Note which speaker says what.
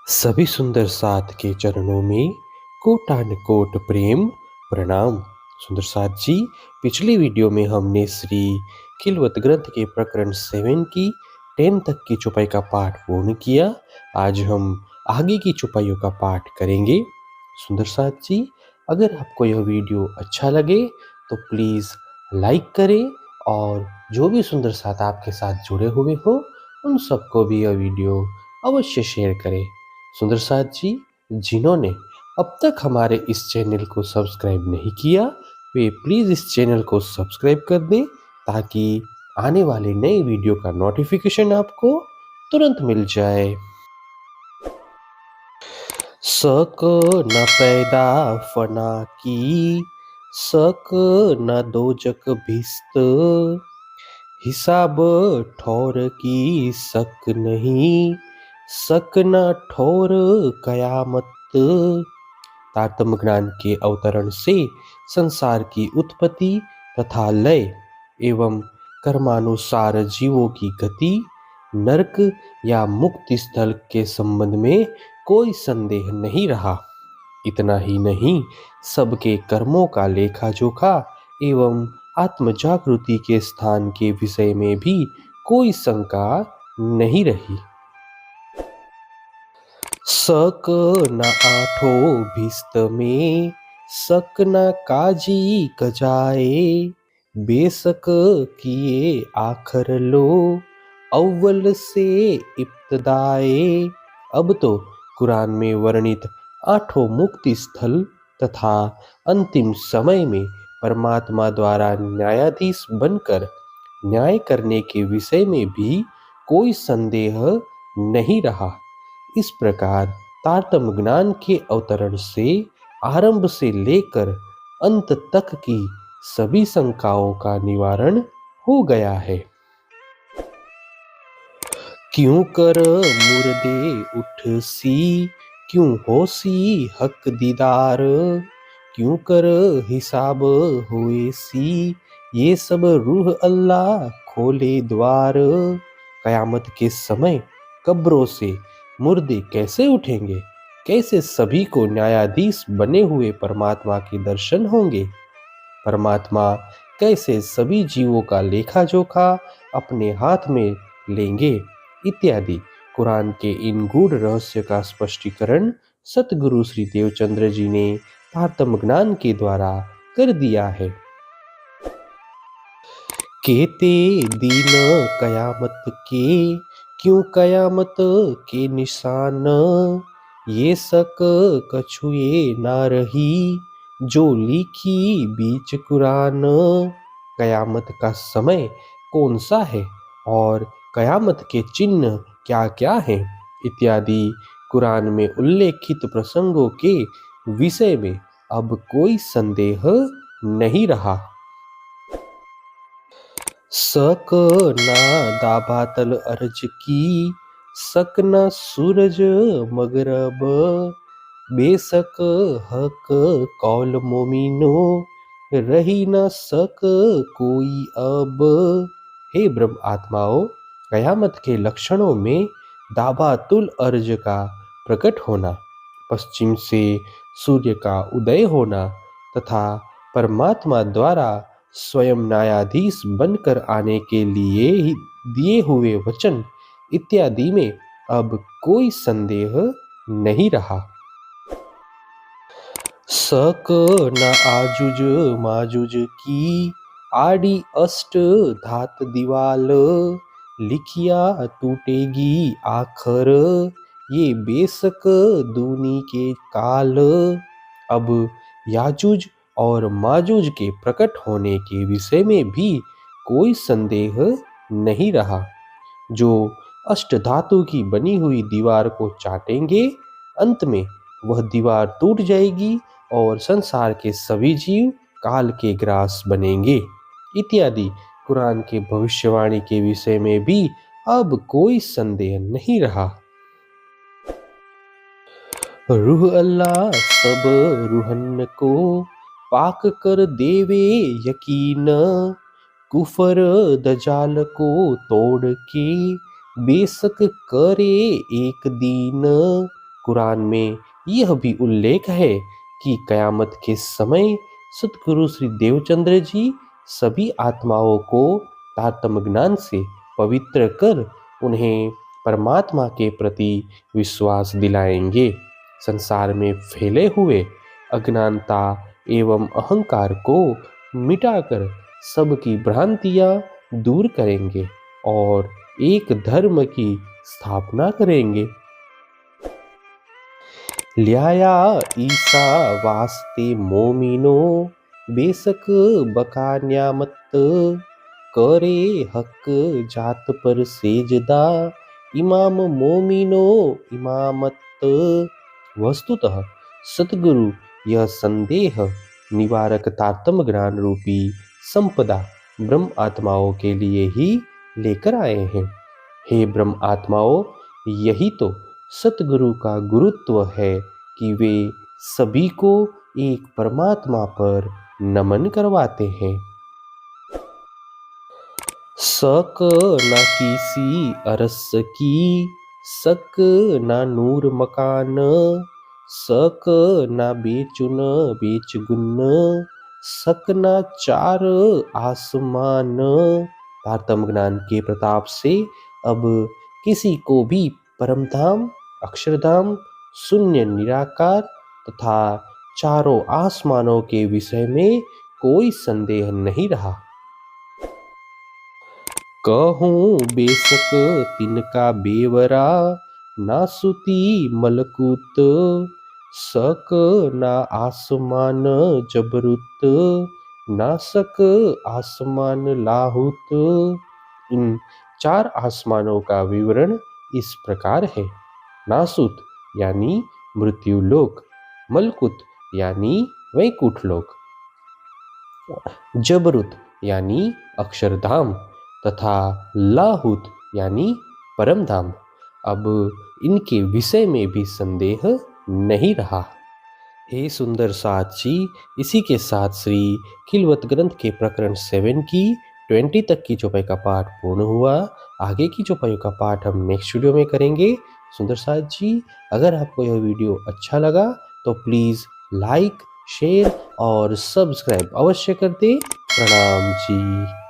Speaker 1: सभी सुंदर साथ के चरणों में कोटानुकोट प्रेम प्रणाम। सुंदर साथ जी, पिछली वीडियो में हमने श्री खिलवत ग्रंथ के प्रकरण 7 की 10 तक की चौपाई का पाठ पूर्ण किया। आज हम आगे की चौपाइयों का पाठ करेंगे। सुंदर साथ जी, अगर आपको यह वीडियो अच्छा लगे तो प्लीज़ लाइक करें और जो भी सुंदर साथ आपके साथ जुड़े हुए हो उन सबको भी यह वीडियो अवश्य शेयर करें। सुंदर साथ जी, जिन्होंने अब तक हमारे इस चैनल को सब्सक्राइब नहीं किया, वे प्लीज़ इस चैनल को सब्सक्राइब कर दें ताकि आने वाले नए वीडियो का नोटिफिकेशन आपको तुरंत मिल जाए। सक न पैदा फना की, सक न दोजक भिस्त, हिसाब ठौर की सक नहीं, सक न ठौर कयामत। तारतम्य ज्ञान के अवतरण से संसार की उत्पत्ति तथा लय एवं कर्मानुसार जीवों की गति, नरक या मुक्ति स्थल के संबंध में कोई संदेह नहीं रहा। इतना ही नहीं, सबके कर्मों का लेखा जोखा एवं आत्म जागृति के स्थान के विषय में भी कोई शंका नहीं रही। सक न आठो भिस्त में, सक न काजी कजाए, बेसक किए आखर लो, अव्वल से इब्तदाए। अब तो कुरान में वर्णित आठों मुक्ति स्थल तथा अंतिम समय में परमात्मा द्वारा न्यायाधीश बनकर न्याय करने के विषय में भी कोई संदेह नहीं रहा। इस प्रकार तारतम्य ज्ञान के अवतरण से आरंभ से लेकर अंत तक की सभी शंकाओं का निवारण हो गया है। क्यों कर मुर्दे उठ सी, क्यों होसी हक दीदार, क्यों कर हिसाब हुए सी, ये सब रूह अल्लाह खोले द्वार। कयामत के समय कब्रों से मुर्दे कैसे उठेंगे? कैसे सभी को न्यायाधीश बने हुए परमात्मा के दर्शन होंगे? परमात्मा कैसे सभी जीवों का लेखा जोखा अपने हाथ में लेंगे? इत्यादि कुरान के इन गूढ़ रहस्य का स्पष्टीकरण सतगुरु श्री देवचंद्र जी ने तारतम्य ज्ञान के द्वारा कर दिया है। केते दीन कयामत के, क्यों कयामत के निशान, ये सक कछुए ना रही, जो लिखी बीच कुरान। कयामत का समय कौन सा है और कयामत के चिन्ह क्या क्या हैं इत्यादि कुरान में उल्लेखित प्रसंगों के विषय में अब कोई संदेह नहीं रहा। सक ना दाबातल अर्ज की, सक न सूरज मगरब, बेसक हक कौल मोमिनो, रही न सक कोई अब। हे ब्रह्म आत्माओं, कयामत के लक्षणों में दाबातुल अर्ज का प्रकट होना, पश्चिम से सूर्य का उदय होना तथा परमात्मा द्वारा स्वयं न्यायाधीश बनकर आने के लिए ही दिए हुए वचन इत्यादि में अब कोई संदेह नहीं रहा। सक न आजुज माजुज की, आड़ी अष्ट धात दीवाल, लिखिया टूटेगी आखर, ये बेसक दूनी के काल। अब याजुज और माजुज के प्रकट होने के विषय में भी कोई संदेह नहीं रहा। जो अष्टधातु की बनी हुई दीवार को चाटेंगे, अंत में वह दीवार टूट जाएगी और संसार के सभी जीव काल के ग्रास बनेंगे इत्यादि कुरान के भविष्यवाणी के विषय में भी अब कोई संदेह नहीं रहा। रूह अल्लाह सब रूहन को पाक कर देवे यकीन, कुफर दजाल को तोड़ के बेशक करे एक दिन। कुरान में यह भी उल्लेख है कि कयामत के समय सतगुरु श्री देवचंद्र जी सभी आत्माओं को तारतम्य ज्ञान से पवित्र कर उन्हें परमात्मा के प्रति विश्वास दिलाएंगे। संसार में फैले हुए अज्ञानता एवं अहंकार को मिटाकर सबकी भ्रांतियां दूर करेंगे और एक धर्म की स्थापना करेंगे। लियाया ईसा वास्ते मोमिनो बेशक बका न्यामत करे हक जात पर सेजदा इमाम मोमिनो इमामत। वस्तुतः सतगुरु यह संदेह निवारक तारतम्य ज्ञान रूपी संपदा ब्रह्म आत्माओं के लिए ही लेकर आए हैं। हे ब्रह्म आत्माओं, यही तो सतगुरु का गुरुत्व है कि वे सभी को एक परमात्मा पर नमन करवाते हैं। सक ना किसी अरस की, सक ना नूर मकान, सक ना बेचुन बेच गुन, सक ना चार आसमान। तारतम्य ज्ञान के प्रताप से अब किसी को भी परमधाम, अक्षरधाम, शून्य निराकार तथा चारों आसमानों के विषय में कोई संदेह नहीं रहा। कहूँ बेशक तिनका बेवरा, ना सुती मलकूत, सक ना आसमान जबरूत, ना सक आसमान लाहुत। इन चार आसमानों का विवरण इस प्रकार है। नासुत यानी मृत्युलोक, मलकुत यानी वैकुंठ लोक, जबरुत यानी अक्षरधाम तथा लाहुत यानी परमधाम। अब इनके विषय में भी संदेह नहीं रहा। हे सुंदर साथ जी, इसी के साथ श्री खिलवत ग्रंथ के प्रकरण 7 की 20 तक की चौपाई का पाठ पूर्ण हुआ। आगे की चौपाई का पाठ हम नेक्स्ट वीडियो में करेंगे। सुंदर साथ जी, अगर आपको यह वीडियो अच्छा लगा तो प्लीज़ लाइक, शेयर और सब्सक्राइब अवश्य कर दें। प्रणाम जी।